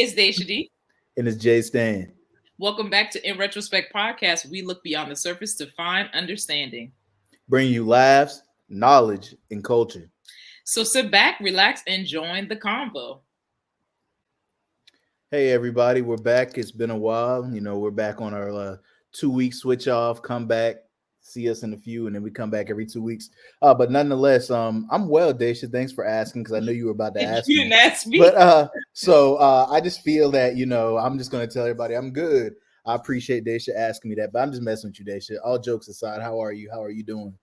it's Dashia D. And it's JStan. Welcome back to In Retrospect Podcast. We look beyond the surface to find understanding. Bringing you laughs, knowledge, and culture. So sit back, relax, and join the convo. Hey, everybody, we're back. It's been a while. We're back on our 2 week switch off, come back, see us in a few, and then we come back every 2 weeks. But nonetheless, I'm well, Daisha. Thanks for asking because I know you were about to ask You me. didn't ask me. But I just feel that, I'm just going to tell everybody I'm good. I appreciate Daisha asking me that, but I'm just messing with you, Daisha. All jokes aside, how are you? How are you doing?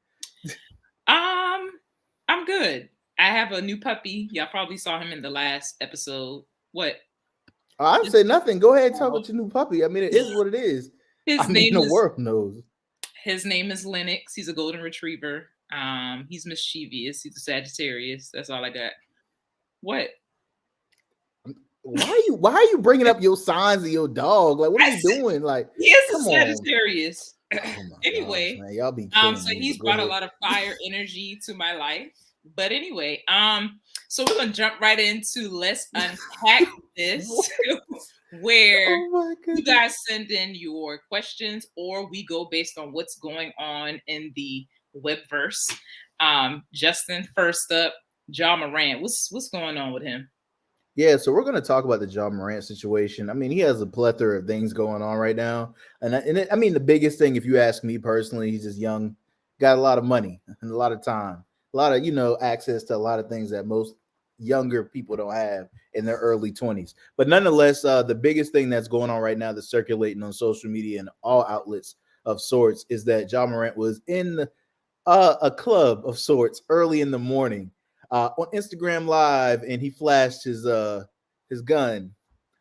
I'm good. I have a new puppy. Y'all probably saw him in the last episode. What? I didn't say nothing. Go ahead and talk about your new puppy. I mean, it is what it is. The world knows. His name is Lennox. He's a golden retriever. He's mischievous. He's a Sagittarius. That's all I got. What? Why are you bringing up your signs of your dog? Like, what are you doing? Like, he is a Sagittarius. Anyway, gosh, man, y'all be so he's brought a lot of fire energy to my life. But anyway, so we're gonna jump right into let's unpack this where you guys send in your questions or we go based on what's going on in the webverse. JStan, first up, JA Morant. What's going on with him? Yeah, so we're going to talk about the JA Morant situation. I mean, he has a plethora of things going on right now. I mean, the biggest thing, if you ask me personally, he's just young, got a lot of money and a lot of time, a lot of, access to a lot of things that most younger people don't have in their early 20s. But nonetheless, the biggest thing that's going on right now that's circulating on social media and all outlets of sorts is that JA Morant was in a club of sorts early in the morning on Instagram Live, and he flashed his gun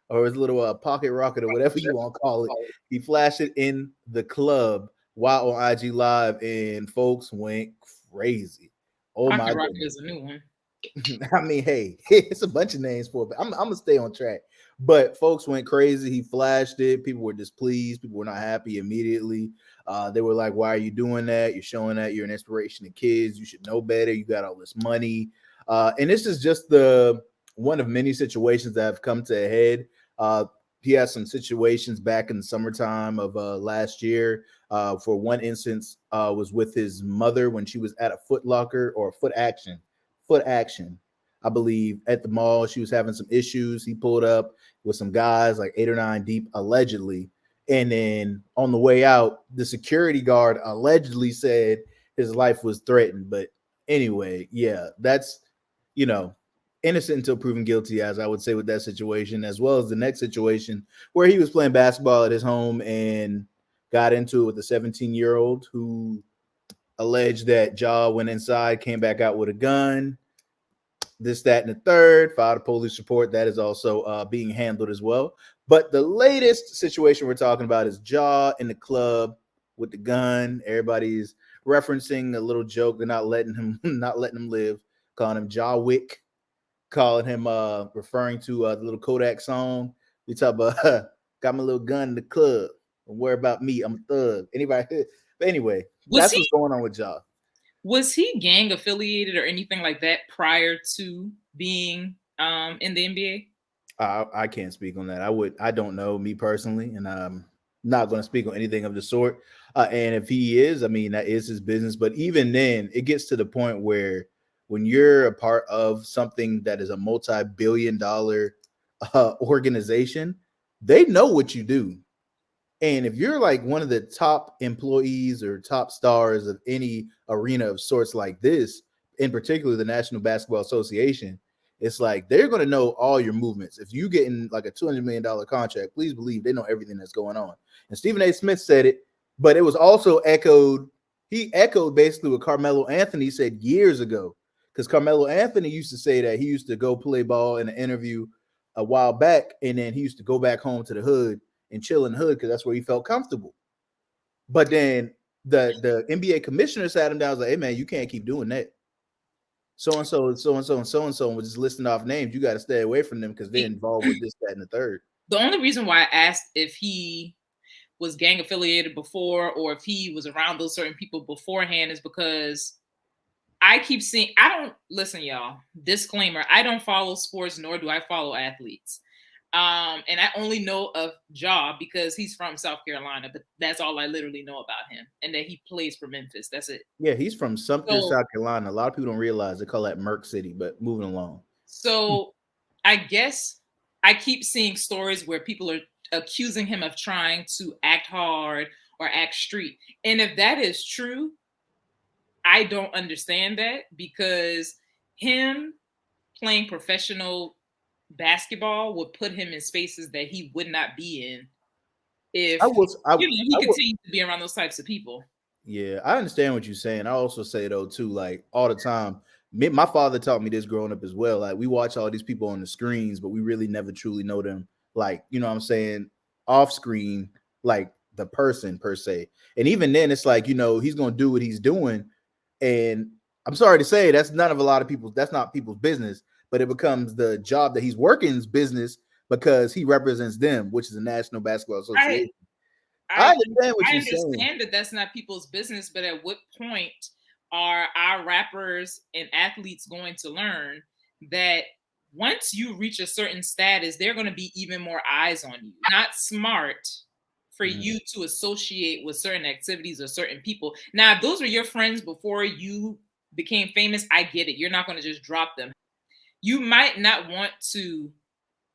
or his little pocket rocket or whatever you want to call it. He flashed it in the club while on IG Live, and folks went crazy. Oh pocket my rocket goodness. is a new one. I mean, hey, it's a bunch of names for it, but I'm gonna stay on track. But folks went crazy. He flashed it. People were displeased. People were not happy immediately. They were like, "Why are you doing that? You're showing that you're an inspiration to kids. You should know better. You got all this money." And this is just the one of many situations that have come to a head. He had some situations back in the summertime of last year. For one instance, was with his mother when she was at a Foot Locker or Foot Action, I believe, at the mall. She was having some issues. He pulled up with some guys, like 8 or 9 deep, allegedly. And then on the way out, the security guard allegedly said his life was threatened. But anyway, yeah, that's, innocent until proven guilty, as I would say with that situation, as well as the next situation where he was playing basketball at his home and got into it with a 17-year-old who alleged that Ja went inside, came back out with a gun, this, that, and the third, filed a police report. That is also being handled as well. But the latest situation we're talking about is Ja in the club with the gun. Everybody's referencing a little joke. They're not letting him live, calling him Ja Wick, calling him referring to the little Kodak song. We talk about got my little gun in the club. Don't worry about me. I'm a thug. Anybody? But anyway, that's what's going on with Ja. Was he gang affiliated or anything like that prior to being in the NBA? I can't speak on that. I don't know, me personally, and I'm not going to speak on anything of the sort. And if he is, I mean, that is his business. But even then, it gets to the point where when you're a part of something that is a multi-billion-dollar organization, they know what you do. And if you're like one of the top employees or top stars of any arena of sorts like this, in particular the National Basketball Association, it's like they're going to know all your movements. If you get in like a $200 million contract, please believe they know everything that's going on. And Stephen A. Smith said it, but it was also echoed. He echoed basically what Carmelo Anthony said years ago, because Carmelo Anthony used to say that he used to go play ball in an interview a while back, and then he used to go back home to the hood and chill in the hood because that's where he felt comfortable. But then the NBA commissioner sat him down and was like, "Hey man, you can't keep doing that. So and so and so and so and so and so, and was just listing off names. You got to stay away from them because they're involved with this, that, and the third." The only reason why I asked if he was gang affiliated before or if he was around those certain people beforehand is because I keep seeing, I don't, listen, y'all, disclaimer, I don't follow sports nor do I follow athletes. And I only know of Ja because he's from South Carolina, but that's all I literally know about him. And that he plays for Memphis. That's it. Yeah, he's from Sumter, So South Carolina. A lot of people don't realize they call that Merc City, but moving along. so I guess I keep seeing stories where people are accusing him of trying to act hard or act street. And if that is true, I don't understand that because him playing professional basketball would put him in spaces that he would not be in I if was I he I would continued to be around those types of people. Yeah, I understand what you're saying. I also say though too, like all the time. My father taught me this growing up as well. Like we watch all these people on the screens, but we really never truly know them. Like you know what I'm saying, off screen, like the person per se. And even then, it's like he's gonna do what he's doing, and I'm sorry to say that's none of a lot of people. That's not people's business, but it becomes the job that he's working's business because he represents them, which is the National Basketball I Association. I I understand what I you're saying. understand that that's not people's business, but at what point are our rappers and athletes going to learn that once you reach a certain status, there are going to be even more eyes on you? Not smart for Mhm. you to associate with certain activities or certain people. Now, if those were your friends before you became famous, I get it. You're not going to just drop them. You might not want to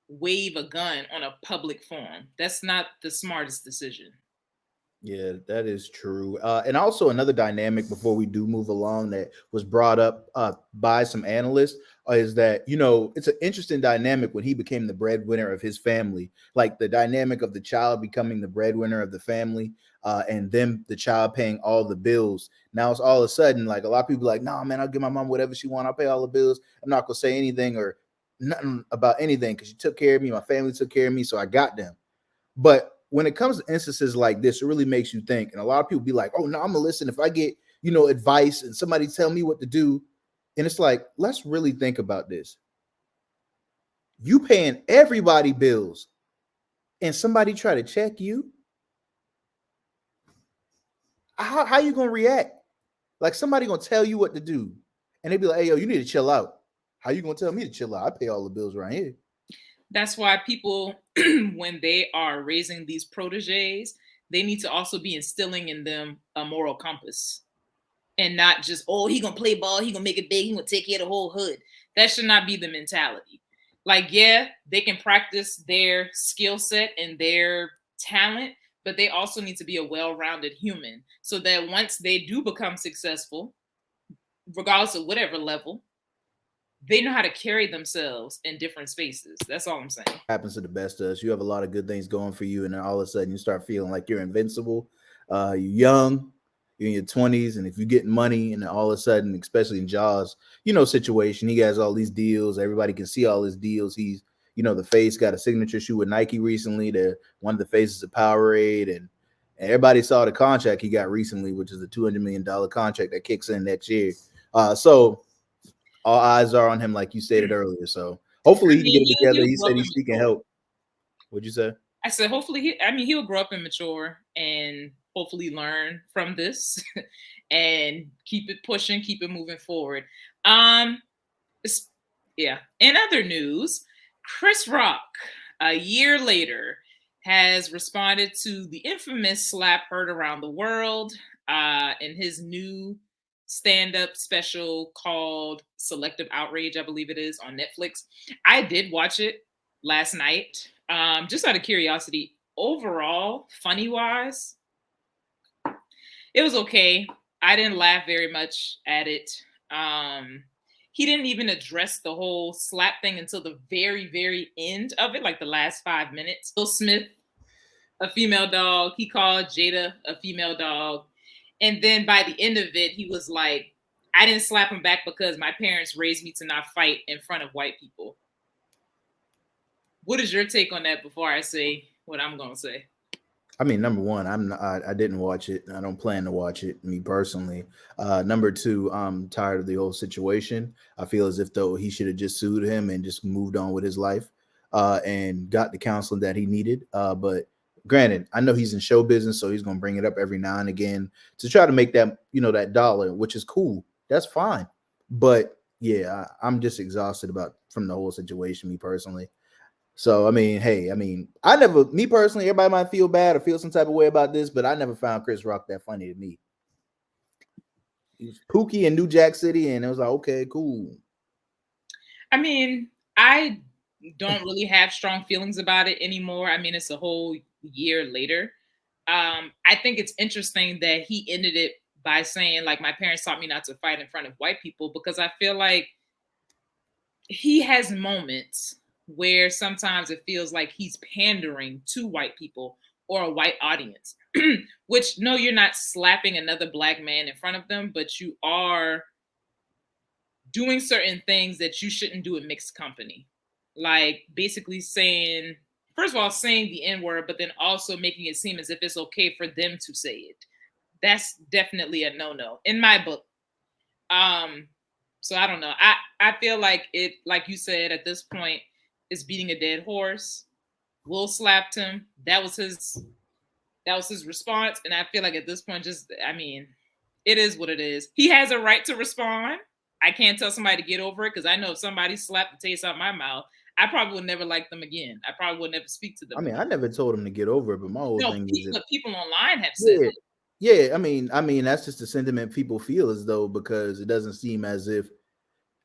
wave a gun on a public forum. That's not the smartest decision. Yeah, that is true. And also another dynamic before we do move along that was brought up by some analysts is that it's an interesting dynamic when he became the breadwinner of his family, like the dynamic of the child becoming the breadwinner of the family, and then the child paying all the bills. Now it's all of a sudden like a lot of people like, nah, man, I'll give my mom whatever she want. I'll pay all the bills. I'm not gonna say anything or nothing about anything because she took care of me. My family took care of me, so I got them. But when it comes to instances like this, it really makes you think. And a lot of people be like, oh, no, I'm going to listen. If I get, advice and somebody tell me what to do. And it's like, let's really think about this. You paying everybody bills and somebody try to check you. How you going to react? Like somebody going to tell you what to do. And they be like, hey, yo, you need to chill out. How you going to tell me to chill out? I pay all the bills around here. That's why people, when they are raising these proteges, they need to also be instilling in them a moral compass and not just, oh, he gonna play ball, he gonna make it big, he gonna take care of the whole hood. That should not be the mentality. Like, yeah, they can practice their skill set and their talent, but they also need to be a well-rounded human so that once they do become successful, regardless of whatever level, they know how to carry themselves in different spaces. That's all I'm saying. Happens to the best of us. You have a lot of good things going for you, and then all of a sudden you start feeling like you're invincible. You're young, you're in your 20s, and if you're getting money, and then all of a sudden, especially in Jaws, situation, he has all these deals. Everybody can see all his deals. He's, the face got a signature shoe with Nike recently. The one of the faces of Powerade, and everybody saw the contract he got recently, which is a $200 million contract that kicks in next year. So all eyes are on him, like you stated earlier. So hopefully I he can get mean, it together. he'll He grow said up he's and seeking mature. help. What'd you say? I said, hopefully, he'll grow up and mature and hopefully learn from this and keep it pushing, keep it moving forward. Um, yeah. In other news, Chris Rock, a year later, has responded to the infamous slap heard around the world in his new stand-up special called Selective Outrage, I believe it is, on Netflix. I did watch it last night, just out of curiosity. Overall, funny wise, it was okay. I didn't laugh very much at it. He didn't even address the whole slap thing until the very, very end of it, like the last 5 minutes. Will Smith, a female dog. He called Jada a female dog. And then by the end of it, he was like, I didn't slap him back because my parents raised me to not fight in front of white people. What is your take on that before I say what I'm going to say? I mean, number one, I didn't watch it. I don't plan to watch it, me personally. Number two, I'm tired of the whole situation. I feel as if though he should have just sued him and just moved on with his life, and got the counseling that he needed. But granted, I know he's in show business, so he's gonna bring it up every now and again to try to make that that dollar, which is cool. That's fine. But yeah, I'm just exhausted about from the whole situation, me personally. So I mean, hey, I mean, I never, me personally, everybody might feel bad or feel some type of way about this, but I never found Chris Rock that funny to me. He was Pookie in New Jack City, and it was like, okay, cool. I mean, I don't really have strong feelings about it anymore. I mean, it's a whole year later. I think it's interesting that he ended it by saying, like, my parents taught me not to fight in front of white people, because I feel like he has moments where sometimes it feels like he's pandering to white people or a white audience. Which, no, you're not slapping another black man in front of them, but you are doing certain things that you shouldn't do in mixed company. Like basically saying, first of all, saying the N word, but then also making it seem as if it's okay for them to say it. That's definitely a no no in my book. Um, so I don't know. I feel like it, like you said, at this point, is beating a dead horse. Will slapped him. That was his response, and I feel like at this point, just I mean, it is what it is. He has a right to respond. I can't tell somebody to get over it, because I know if somebody slapped the taste out of my mouth, I probably would never like them again. I probably would never speak to them I mean, again. I never told him to get over it, but my whole No, thing is, if but people online have said yeah, it. yeah, I mean, that's just the sentiment people feel as though, because it doesn't seem as if,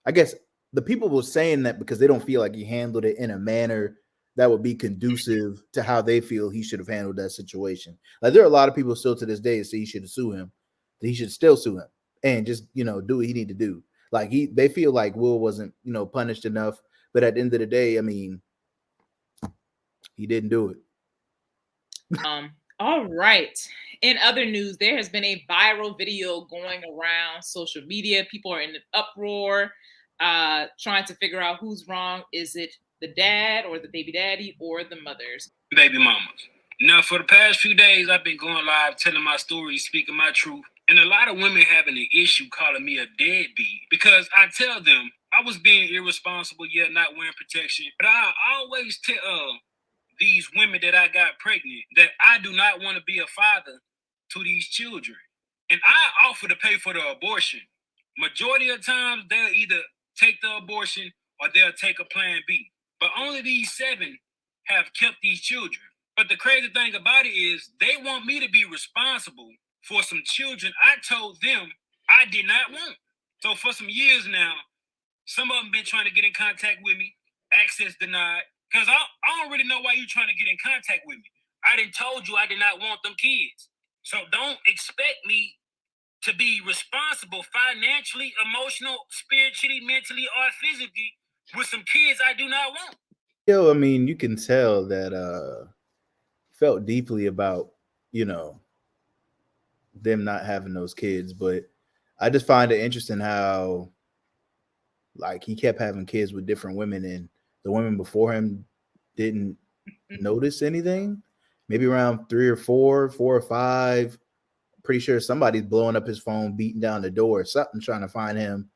I guess the people were saying that because they don't feel like he handled it in a manner that would be conducive to how they feel he should have handled that situation. Like there are a lot of people still to this day that say he should sue him, that he should still sue him and just do what he need to do. Like they feel like Will wasn't punished enough, but at the end of the day, I mean, he didn't do it. All right. In other news, there has been a viral video going around social media. People are in an uproar, trying to figure out who's wrong. Is it the dad or the baby daddy or the mothers? Baby mamas. Now, for the past few days, I've been going live telling my story, speaking my truth. And a lot of women having an issue calling me a deadbeat because I tell them I was being irresponsible, yet not wearing protection. But I always tell these women that I got pregnant that I do not want to be a father to these children. And I offer to pay for the abortion. Majority of times, they'll either take the abortion or they'll take a plan B. But only these 7 have kept these children. But the crazy thing about it is they want me to be responsible for some children I told them I did not want. So for some years now, some of them been trying to get in contact with me, access denied, because I don't really know why you're trying to get in contact with me. I done told you I did not want them kids. So don't expect me to be responsible financially, emotional, spiritually, mentally, or physically with some kids I do not want. I mean, you can tell that felt deeply about you know them not having those kids, but I just find it interesting how like he kept having kids with different women, and the women before him didn't notice anything. Maybe around 3 or 4, 4 or 5. Pretty sure somebody's blowing up his phone, beating down the door, or something, trying to find him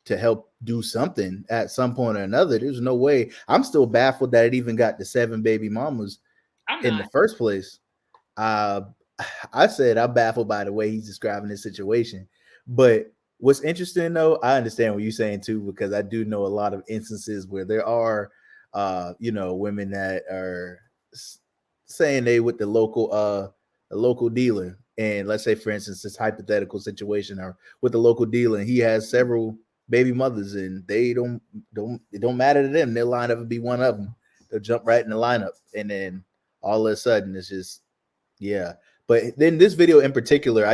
to help do something at some point or another. There's no way. I'm still baffled that it even got to 7 baby mamas I'm in the not. first place. Uh, I said I'm baffled by the way he's describing this situation. But what's interesting though, I understand what you're saying too, because I do know a lot of instances where there are, women that are saying they with the local dealer, and let's say for instance this hypothetical situation, or with the local dealer, and he has several baby mothers, and they don't it don't matter to them. They'll line up and be one of them. They'll jump right in the lineup, and then all of a sudden it's just yeah. But then this video in particular,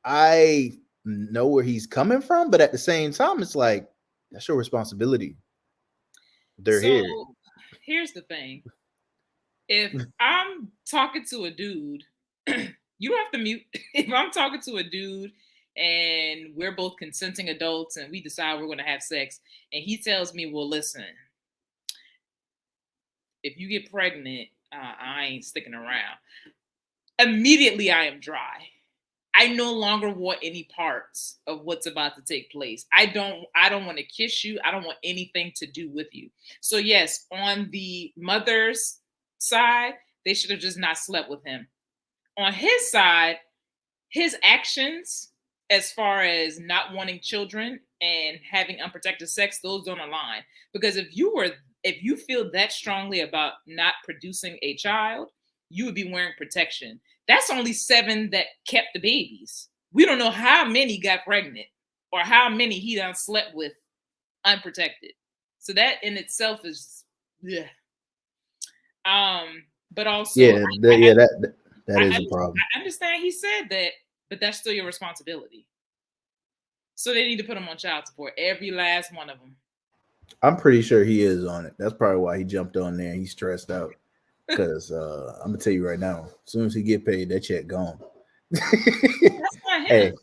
I know where he's coming from, but at the same time, it's like that's your responsibility. They're So here. here's the thing. If I'm talking to a dude, you don't have to mute. If I'm talking to a dude and we're both consenting adults and we decide we're going to have sex, and he tells me, well, listen, if you get pregnant, I ain't sticking around. Immediately, I am dry. I no longer want any parts of what's about to take place. I don't want to kiss you. I don't want anything to do with you. So yes, on the mother's side, they should have just not slept with him. On his side, his actions as far as not wanting children and having unprotected sex, those don't align. Because if you were if you feel that strongly about not producing a child, you would be wearing protection. That's only 7 that kept the babies. We don't know how many got pregnant or how many he done slept with unprotected. So that in itself is, yeah. But also, Yeah, that is a problem. I understand he said that, but that's still your responsibility. So they need to put him on child support, every last one of them. I'm pretty sure he is on it. That's probably why he jumped on there. He's stressed out because I'm gonna tell you right now, as soon as he get paid, that check gone. That's not him. Hey,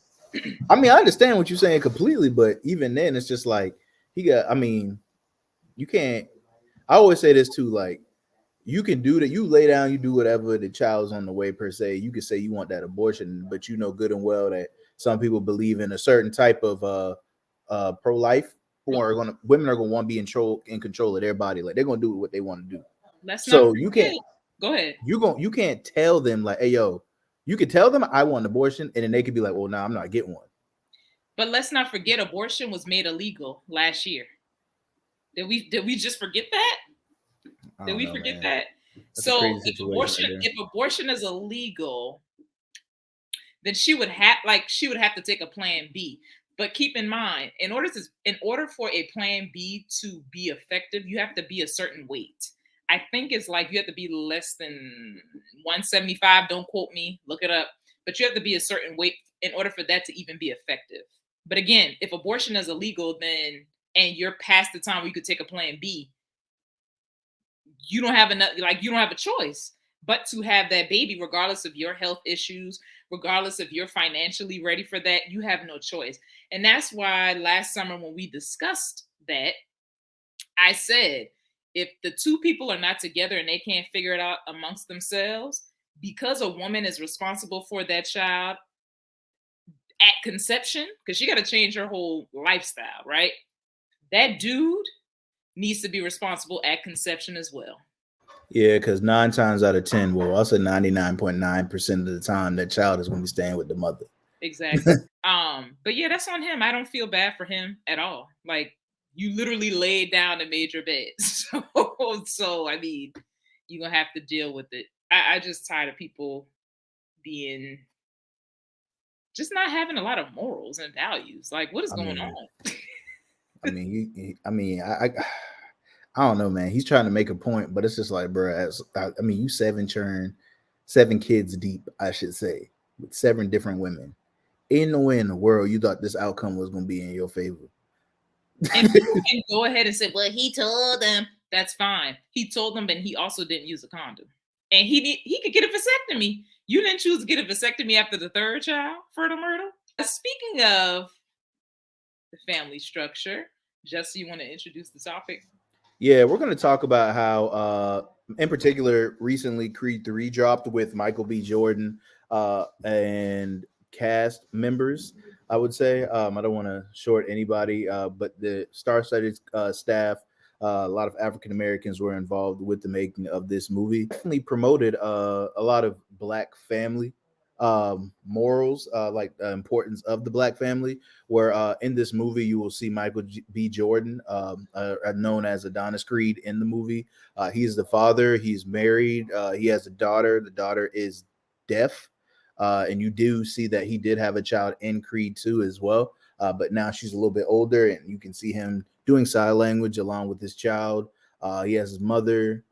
I mean, I understand what you're saying completely, but even then, it's just like he got. I mean, you can't. I always say this too. Like, you can do that. You lay down, you do whatever. The child's on the way per se. You can say you want that abortion, but you know good and well that some people believe in a certain type of pro life. Who are gonna women are gonna want to be in control of their body. Like they're gonna do what they want to do. Let's not So you forget. can't Go ahead. you can't tell them like, hey yo, you can tell them I want an abortion, and then they could be like, well, nah, I'm not getting one. But let's not forget abortion was made illegal last year. Did we just forget that? Did we forget that? That's so if abortion is illegal, then she would have to take a plan B. But keep in mind, in order for a plan B to be effective, you have to be a certain weight. I think it's like you have to be less than 175. Don't quote me, look it up. But you have to be a certain weight in order for that to even be effective. But again, if abortion is illegal, then and you're past the time where you could take a plan B, you don't have enough, like you don't have a choice but to have that baby, regardless of your health issues, regardless if you're financially ready for that, you have no choice. And that's why last summer when we discussed that, I said, if the two people are not together and they can't figure it out amongst themselves, because a woman is responsible for that child at conception, because she got to change her whole lifestyle, right? That dude needs to be responsible at conception as well. Yeah, because 9 times out of 10, well, I'll say 99.9% of the time, that child is going to be staying with the mother. Exactly. But yeah, that's on him. I don't feel bad for him at all. Like you literally laid down and made your bed. So I mean, you're gonna have to deal with it. I just tired of people being just not having a lot of morals and values. Like, what is going on? I don't know, man. He's trying to make a point, but it's just like, bro. You 7 kids deep, I should say, with 7 different women. Ain't no way in the world you thought this outcome was going to be in your favor. And people can go ahead and say, well, he told them. That's fine. He told them, but he also didn't use a condom. And he could get a vasectomy. You didn't choose to get a vasectomy after the 3rd child, fertile myrtle. Speaking of the family structure, Jesse, you want to introduce the topic? Yeah, we're going to talk about how, in particular, recently Creed 3 dropped with Michael B. Jordan and cast members. I would say I don't want to short anybody, but the star-studded staff, a lot of African Americans were involved with the making of this movie. Definitely promoted a lot of Black family morals, like the importance of the Black family. Where in this movie you will see Michael B. Jordan, known as Adonis Creed, in the movie. He's the father. He's married. He has a daughter. The daughter is deaf. And you do see that he did have a child in Creed 2 as well. But now she's a little bit older, and you can see him doing sign language along with his child. He has his mother,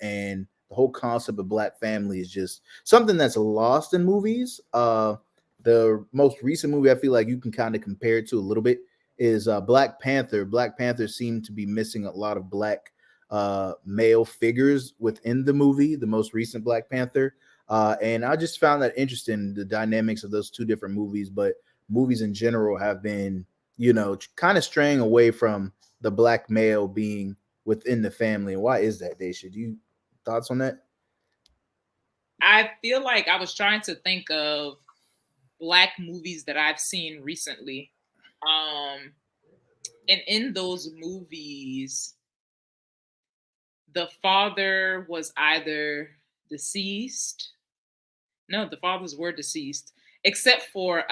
and the whole concept of Black family is just something that's lost in movies. The most recent movie I feel like you can kind of compare it to a little bit is Black Panther. Black Panther seemed to be missing a lot of Black male figures within the movie, the most recent Black Panther. And I just found that interesting, the dynamics of those two different movies. But movies in general have been, kind of straying away from the Black male being within the family. And why is that, Dashia? Do you thoughts on that? I feel like I was trying to think of Black movies that I've seen recently. And in those movies, the father was either deceased. No, the fathers were deceased, except for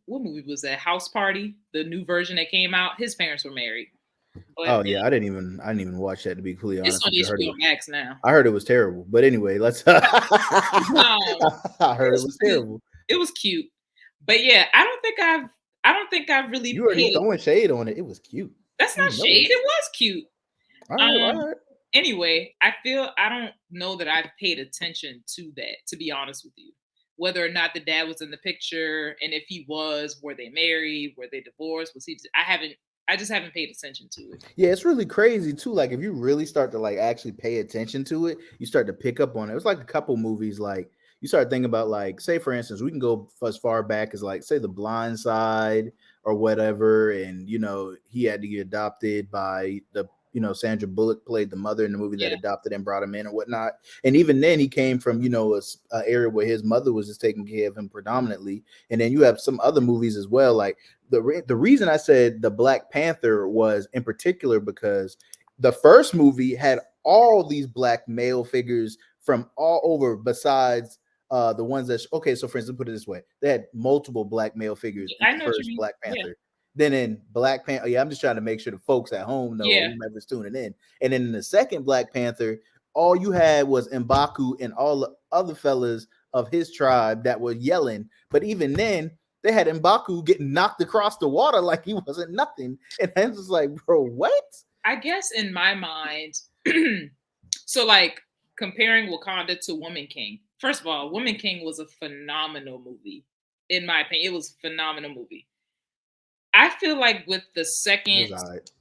what movie was that? House Party, the new version that came out. His parents were married. But Oh yeah, I didn't even watch that, to be completely it's honest on with you. HBO Max now. I heard it was terrible. But anyway, let's Um, I it heard it was was cute. terrible. It was cute. But yeah, I don't think I've really You already paid. throwing shade on it. It was cute. That's You not know shade. it. It was cute. All right, Um. all right. Anyway, I don't know that I've paid attention to that. To be honest with you, whether or not the dad was in the picture, and if he was, were they married? Were they divorced? Was he? I haven't. I just haven't paid attention to it. Yeah, it's really crazy too. Like if you really start to like actually pay attention to it, you start to pick up on it. It's like a couple movies. Like you start thinking about, like, say for instance, we can go as far back as like say The Blind Side or whatever, and he had to get adopted by Sandra Bullock played the mother in the movie that Yeah, adopted and brought him in or whatnot. And even then, he came from a area where his mother was just taking care of him predominantly. And then you have some other movies as well, like the reason I said the Black Panther was in particular because the first movie had all these black male figures from all over besides the ones that okay, so for instance, put it this way, they had multiple black male figures in I the know what you first mean. Black Yeah, Panther. Then in Black Panther, yeah, I'm just trying to make sure the folks at home know, or yeah. whomever's tuning in. And then in the second Black Panther, all you had was M'Baku and all the other fellas of his tribe that were yelling. But even then, they had M'Baku getting knocked across the water like he wasn't nothing. And I was just like, bro, what? I guess in my mind, so like comparing Wakanda to Woman King. First of all, Woman King was a phenomenal movie. In my opinion, it was a phenomenal movie. I feel like with the It second, was all right.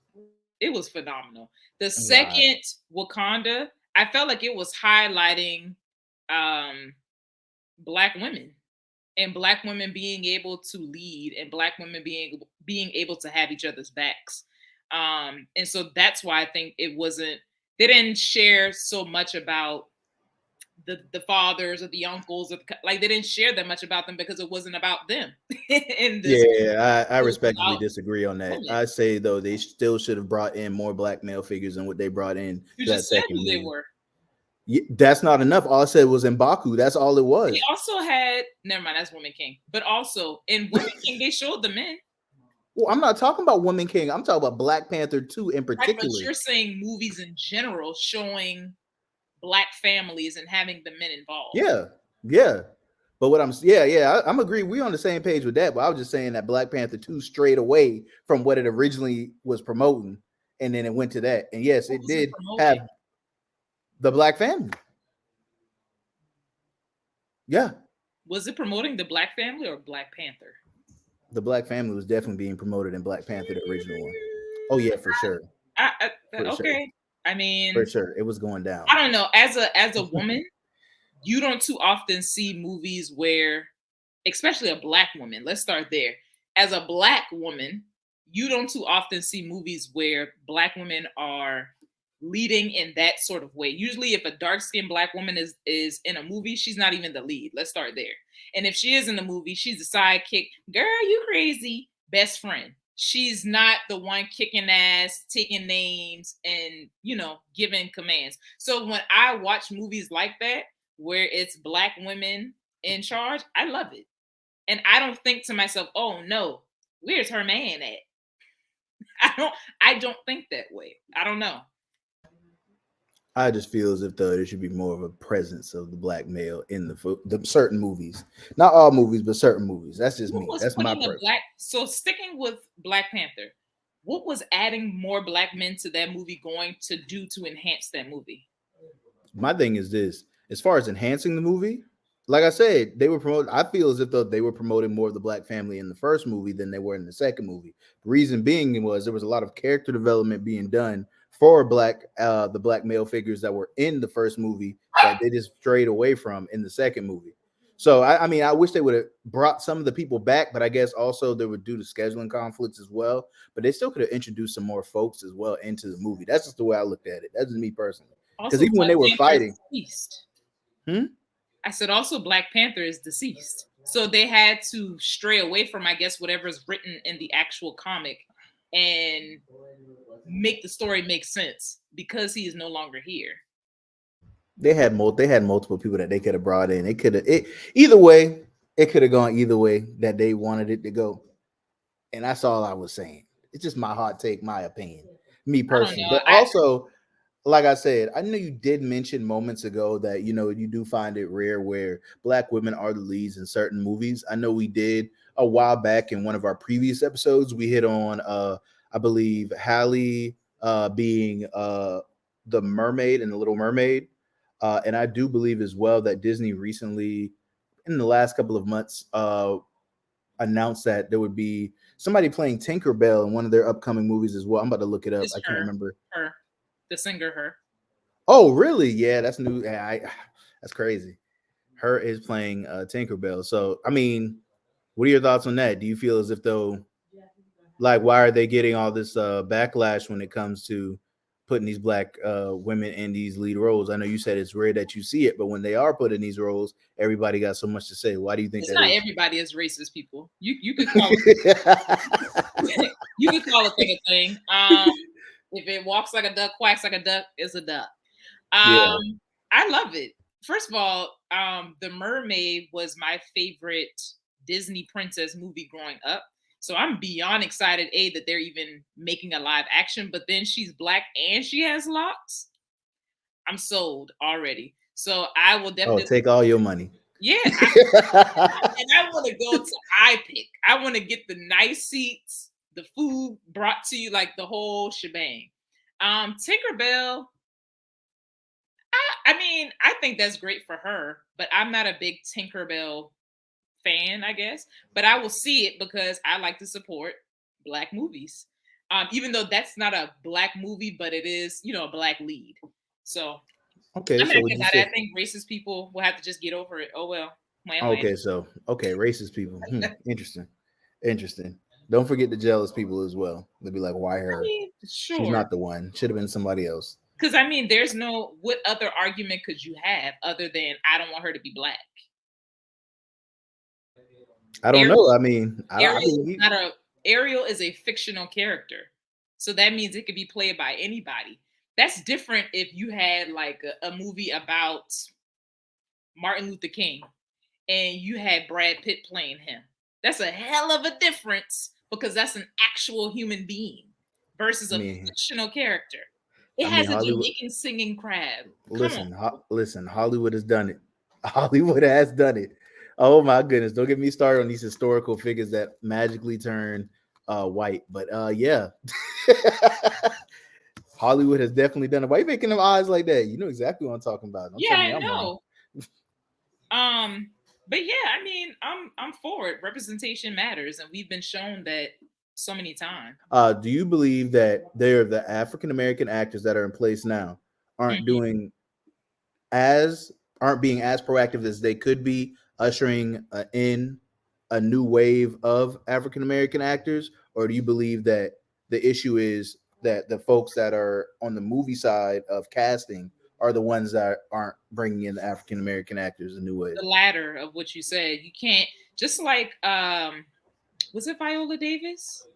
it was phenomenal. The It was all right. second Wakanda, I felt like it was highlighting um black women and black women being able to lead and black women being able to have each other's backs. And so that's why I think it wasn't they didn't share so much about the fathers or the uncles or like they didn't share that much about them because it wasn't about them in this movie. Yeah, I It was respectfully about disagree on that. women. I say though they still should have brought in more black male figures than what they brought in You to that just said second who they movie. were. That's not enough. All I said was M'Baku. That's all it They was. also had never mind, that's Woman King. But also in Woman King, they showed the men. Well, I'm not talking about Woman King. I'm talking about Black Panther 2 in Right, but particular. you're saying movies in general showing black families and having the men involved. Yeah, yeah. But what I'm agree. We're on the same page with that. But I was just saying that Black Panther 2 strayed away from what it originally was promoting, and then it went to that. And yes, What it was it did have promoting? the black family. Yeah, Was it promoting the black family or Black Panther? the black family was definitely being promoted in Black Panther, the original one. Oh yeah, for sure, for sure, Okay. I for mean, sure. It was going down. I don't know. As a woman, you don't too often see movies where, especially a black woman. Let's start there. As a black woman, you don't too often see movies where black women are leading in that sort of way. Usually, if a dark skinned black woman is in a movie, she's not even the lead. Let's start there. And if she is in the movie, she's the sidekick. Girl, you crazy. Best friend. She's not the one kicking ass, taking names, and giving commands. So when I watch movies like that, where it's black women in charge, I love it. And I don't think to myself, oh no, where's her man at? I don't think that way. I don't know. I just feel as if though there should be more of a presence of the black male in the certain movies, not all movies, but certain movies. That's just What me. was That's my putting a preference. black so sticking with Black Panther, what was adding more black men to that movie going to do to enhance that movie? My thing is this: as far as enhancing the movie, like I said, they were promoting. I feel as if though they were promoting more of the black family in the first movie than they were in the second movie. The reason being was there was a lot of character development being done for the black male figures that were in the first movie that they just strayed away from in the second movie. So I mean, I wish they would have brought some of the people back, but I guess also they would due to scheduling conflicts as well. But they still could have introduced some more folks as well into the movie. That's just the way I looked at it. That's just me personally. Because Also, even when Black they were Panther is fighting, deceased. hmm? I said also Black Panther is deceased. So they had to stray away from, I guess, whatever's written in the actual comic and make the story make sense because he is no longer here. They had multiple people that they could have brought in. It could have either way. It could have gone either way that they wanted it to go, and that's all I was saying. It's just my hot take, my opinion. me I don't personally. know. But also, like I said, I know you did mention moments ago that you do find it rare where black women are the leads in certain movies. I know we did a while back in one of our previous episodes. We hit on I believe Halle being the mermaid in the Little Mermaid. And I do believe as well that Disney recently, in the last couple of months, announced that there would be somebody playing Tinkerbell in one of their upcoming movies as well. I'm about to look it up. It's I can't remember. her, the singer, her. Oh, really? Yeah, that's new. That's crazy. Her is playing Tinkerbell. So, I mean, what are your thoughts on that? Do you feel as if though, like, why are they getting all this backlash when it comes to putting these black women in these lead roles? I know you said it's rare that you see it, but when they are put in these roles, everybody got so much to say. Why do you think It's that not is? everybody is racist people. You could call you could call a thing a thing. If it walks like a duck, quacks like a duck, it's a duck. Yeah. I love it. First of all, The Mermaid was my favorite Disney princess movie growing up. So I'm beyond excited, A, that they're even making a live action, but then she's black and she has locks. I'm sold already. So I will Oh, definitely, take all your money. yeah. And I want to go to iPick. I want to get the nice seats, the food brought to you, like the whole shebang. Tinkerbell, I mean, I think that's great for her, but I'm not a big Tinkerbell fan, I guess. But I will see it because I like to support black movies. Even though that's not a black movie, but it is, a black lead. So Okay, I'm so not would gonna you lie. say? I think racist people will have to just get over it. Oh well. Wham. Okay, racist people. Interesting, interesting. Don't forget the jealous people as well. They'll be like, "Why I her? mean, She's sure. not the one. Should have been somebody else." Because I mean, there's no what other argument could you have other than I don't want her to be black? I don't know. Ariel, I mean, I Ariel is mean, not a Ariel is a fictional character, so that means it could be played by anybody. That's different if you had like a movie about Martin Luther King and you had Brad Pitt playing him. That's a hell of a difference because that's an actual human being versus I a mean, fictional character. It I mean, has a Hollywood. Jamaican singing crab. Come on. Listen. Hollywood has done it. Hollywood has done it. Oh my goodness! Don't get me started on these historical figures that magically turn white. But yeah, Hollywood has definitely done it. Why are you making them eyes like that? You know exactly what I'm talking about. Don't Yeah, tell me I I'm wrong. know. But yeah, I mean, I'm for it. Representation matters, and we've been shown that so many times. Do you believe that they're the African American actors that are in place now aren't Mhm. doing as aren't being as proactive as they could be, ushering in a new wave of African American actors, or do you believe that the issue is that the folks that are on the movie side of casting are the ones that aren't bringing in the African American actors a new wave? The latter of what you said, you can't just like was it Viola Davis?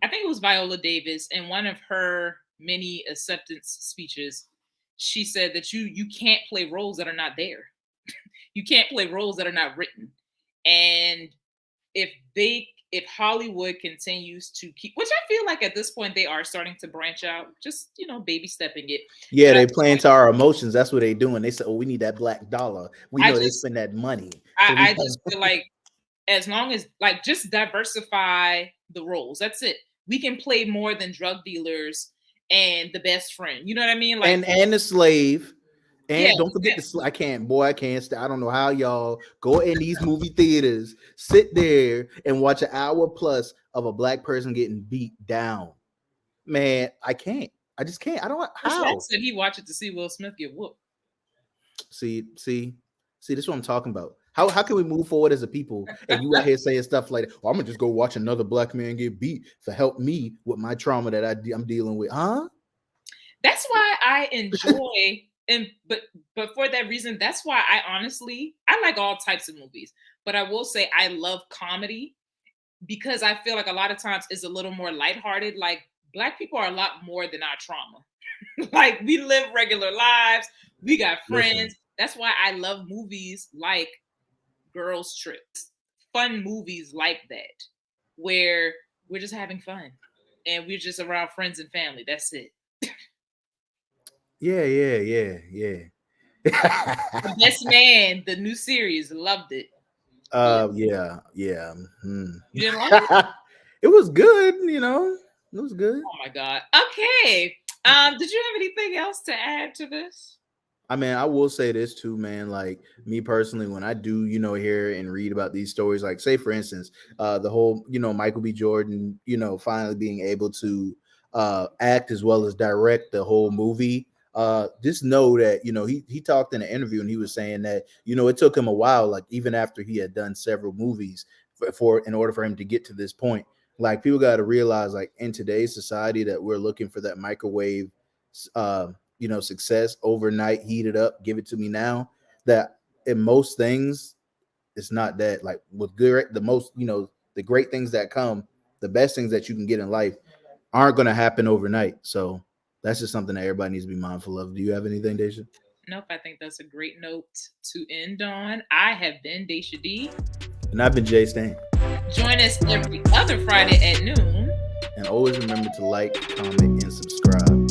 I think it was Viola Davis in one of her many acceptance speeches. She said that you can't play roles that are not there. You can't play roles that are not written. And if Hollywood continues to keep, which I feel like at this point they are starting to branch out, just baby stepping it. Yeah, But they playing to our emotions. That's what they doing. They said, "Oh, we need that black dollar. We I know they just spend that money, so we I got." just feel like as long as like just diversify the roles. That's it. We can play more than drug dealers and the best friend. You know what I mean? Like And the slave. yeah, And don't forget the I can't, boy, I can't stay. I don't know how y'all go in these movie theaters, sit there and watch an hour plus of a black person getting beat down. Man, I can't. I just can't. I don't Chris Rock how. said he watched it to see Will Smith get whooped. See, this is what I'm talking about. How can we move forward as a people? And you out here saying stuff like, "Oh, I'm gonna just go watch another black man get beat to help me with my trauma that I'm dealing with," huh? That's why I enjoy and but for that reason, that's why I like all types of movies. But I will say I love comedy because I feel like a lot of times it's a little more lighthearted. Like black people are a lot more than our trauma. Like we live regular lives, we got Listen, friends. That's why I love movies like Girls Trips, fun movies like that, where we're just having fun. and we're just around friends and family. That's it. Yeah. The Best Man, the new series, loved it. Yeah. You didn't like it? It was good, you know. It was good. Oh my god. Okay. Did you have anything else to add to this? I mean, I will say this too, man. Like me personally, when I do, hear and read about these stories, like say for instance, the whole, Michael B. Jordan, finally being able to act as well as direct the whole movie. Just know that, he talked in an interview and he was saying that, it took him a while, like even after he had done several movies for in order for him to get to this point. Like people got to realize, like in today's society, that we're looking for that microwave success overnight, heat it up, give it to me now. That in most things, it's not that. Like with good, the most, the great things that come, the best things that you can get in life aren't going to happen overnight. So that's just something that everybody needs to be mindful of. Do you have anything, Dashia? Nope, I think that's a great note to end on. I have been Dashia D. And I've been JStan. Join us every other Friday at noon. And always remember to like, comment, and subscribe.